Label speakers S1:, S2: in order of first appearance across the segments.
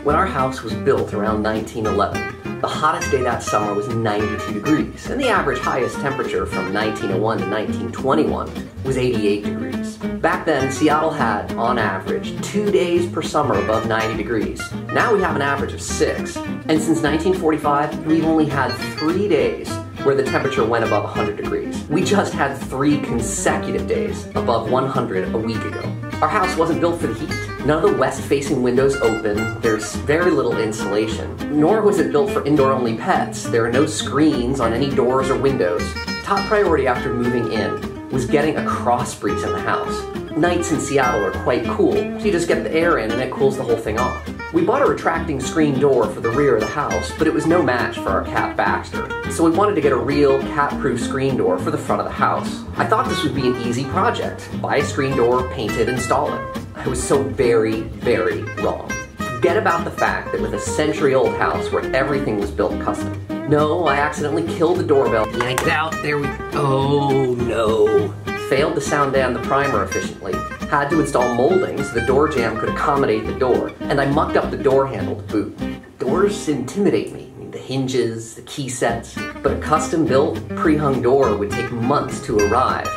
S1: When our house was built around 1911, the hottest day that summer was 92 degrees, and the average highest temperature from 1901 to 1921 was 88 degrees. Back then, Seattle had, on average, 2 days per summer above 90 degrees. Now we have an average of 6, and since 1945, we've only had 3 days where the temperature went above 100 degrees. We just had 3 consecutive days above 100 a week ago. Our house wasn't built for the heat. None of the west-facing windows open, there's very little insulation, nor was it built for indoor-only pets. There are no screens on any doors or windows. Top priority after moving in was getting a cross breeze in the house. Nights in Seattle are quite cool, so you just get the air in and it cools the whole thing off. We bought a retracting screen door for the rear of the house, but it was no match for our cat Baxter, so we wanted to get a real cat-proof screen door for the front of the house. I thought this would be an easy project. Buy a screen door, paint it, install it. I was so very, very wrong. Forget about the fact that with a century-old house where everything was built custom. No, I accidentally killed the doorbell, yanked it out, there we... Oh no. Failed to sound down the primer efficiently. Had to install molding so the door jamb could accommodate the door, and I mucked up the door handle to boot. Doors intimidate me. The hinges, the key sets, but a custom-built, pre-hung door would take months to arrive.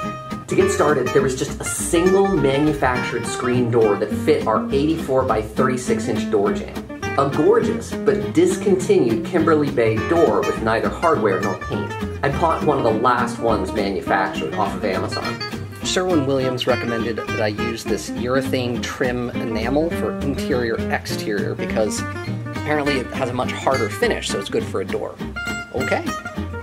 S1: To get started, there was just a single manufactured screen door that fit our 84 by 36 inch door jamb. A gorgeous but discontinued Kimberly Bay door with neither hardware nor paint. I bought one of the last ones manufactured off of Amazon. Sherwin-Williams recommended that I use this urethane trim enamel for interior-exterior because apparently it has a much harder finish, so it's good for a door. Okay.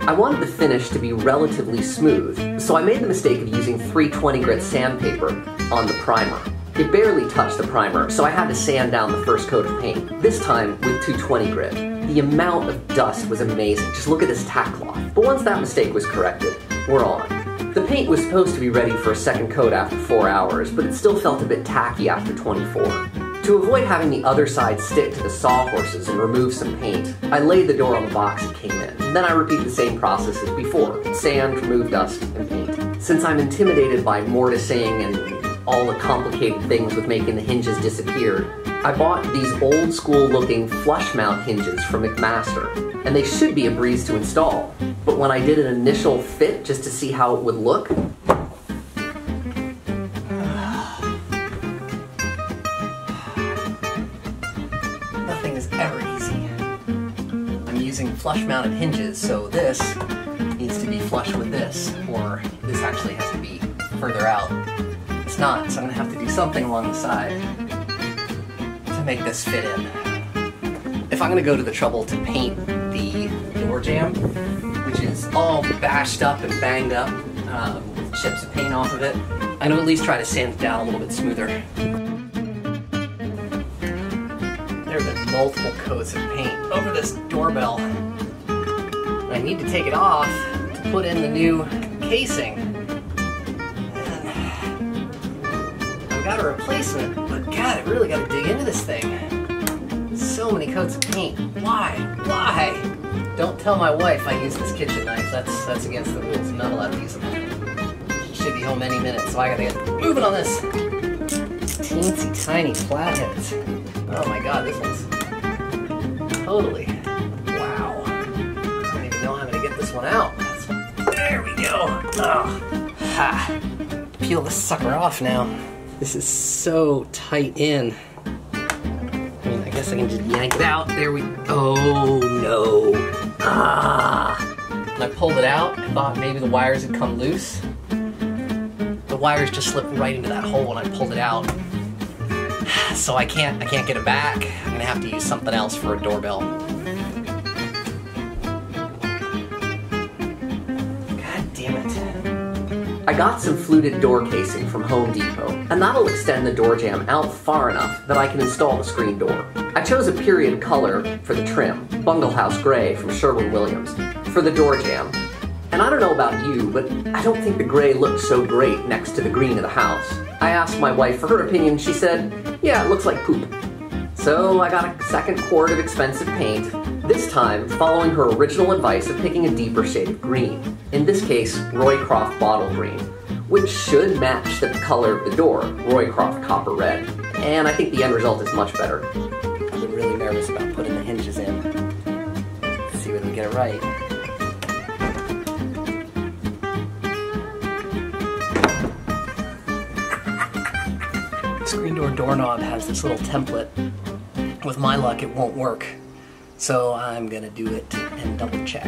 S1: I wanted the finish to be relatively smooth, so I made the mistake of using 320 grit sandpaper on the primer. It barely touched the primer, so I had to sand down the first coat of paint, this time with 220 grit. The amount of dust was amazing. Just look at this tack cloth. But once that mistake was corrected, we're on. The paint was supposed to be ready for a second coat after 4 hours, but it still felt a bit tacky after 24. To avoid having the other side stick to the sawhorses and remove some paint, I laid the door on the box it came in. Then I repeat the same process as before. Sand, remove dust, and paint. Since I'm intimidated by mortising and all the complicated things with making the hinges disappear, I bought these old school looking flush mount hinges from McMaster, and they should be a breeze to install. But when I did an initial fit just to see how it would look, nothing is ever easy. I'm using flush mounted hinges, so this needs to be flush with this, or this actually has to be further out. It's not, so I'm gonna have to do something along the side to make this fit in. If I'm gonna go to the trouble to paint the door jamb, which is all bashed up and banged up with chips of paint off of it, I'm gonna at least try to sand it down a little bit smoother. There have been multiple coats of paint over this doorbell. I need to take it off to put in the new casing. Got a replacement, but God, I really got to dig into this thing. So many coats of paint. Why? Why? Don't tell my wife I use this kitchen knife. That's against the rules. I'm not allowed to use them. She should be home any minute, so I gotta get moving on this. Teensy tiny flatheads. Oh my God, this one's totally. Wow. I don't even know how I'm gonna get this one out. There we go. Oh. Ha. Peel this sucker off now. This is so tight in. I mean, I guess I can just yank it out. There we go. Oh no. Ah. When I pulled it out, I thought maybe the wires had come loose. The wires just slipped right into that hole when I pulled it out. So I can't get it back. I'm gonna have to use something else for a doorbell. God damn it. I got some fluted door casing from Home Depot, and that'll extend the door jamb out far enough that I can install the screen door. I chose a period color for the trim, Bungle House Gray from Sherwin-Williams, for the door jamb. And I don't know about you, but I don't think the gray looks so great next to the green of the house. I asked my wife for her opinion. She said, yeah, it looks like poop. So I got a second quart of expensive paint, this time following her original advice of picking a deeper shade of green. In this case, Roycroft Bottle Green, which should match the color of the door, Roycroft Copper Red. And I think the end result is much better. I would really nervous about putting the hinges in. Let's see whether we get it right. The screen door doorknob has this little template. With my luck, it won't work. So I'm gonna do it and double check.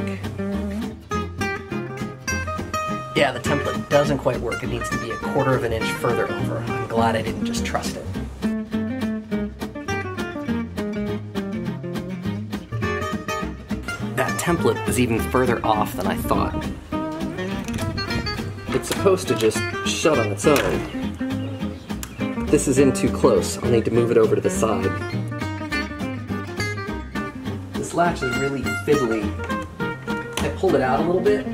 S1: Yeah, the template doesn't quite work. It needs to be 1/4 of an inch further over. I'm glad I didn't just trust it. That template was even further off than I thought. It's supposed to just shut on its own. This is in too close. I'll need to move it over to the side. This latch is really fiddly. I pulled it out a little bit.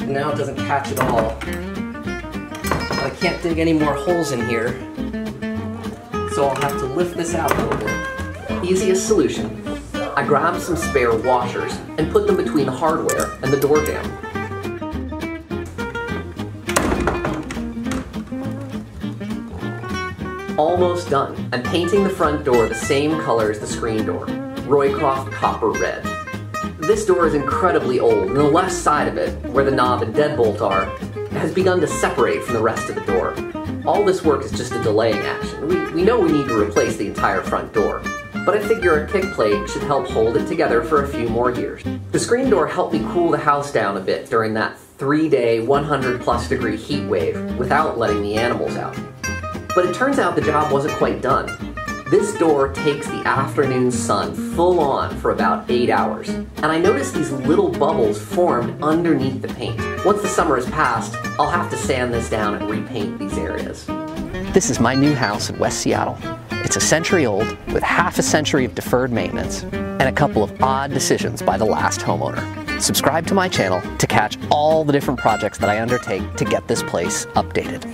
S1: Now it doesn't catch at all. I can't dig any more holes in here, so I'll have to lift this out a little bit. Easiest solution. I grabbed some spare washers and put them between the hardware and the door jamb. Almost done. I'm painting the front door the same color as the screen door, Roycroft Copper Red. This door is incredibly old, and the left side of it, where the knob and deadbolt are, has begun to separate from the rest of the door. All this work is just a delaying action. We know we need to replace the entire front door, but I figure a kick plate should help hold it together for a few more years. The screen door helped me cool the house down a bit during that 3-day, 100+ degree heat wave without letting the animals out. But it turns out the job wasn't quite done. This door takes the afternoon sun full on for about 8 hours, and I noticed these little bubbles formed underneath the paint. Once the summer has passed, I'll have to sand this down and repaint these areas. This is my new house in West Seattle. It's a century old, with half a century of deferred maintenance, and a couple of odd decisions by the last homeowner. Subscribe to my channel to catch all the different projects that I undertake to get this place updated.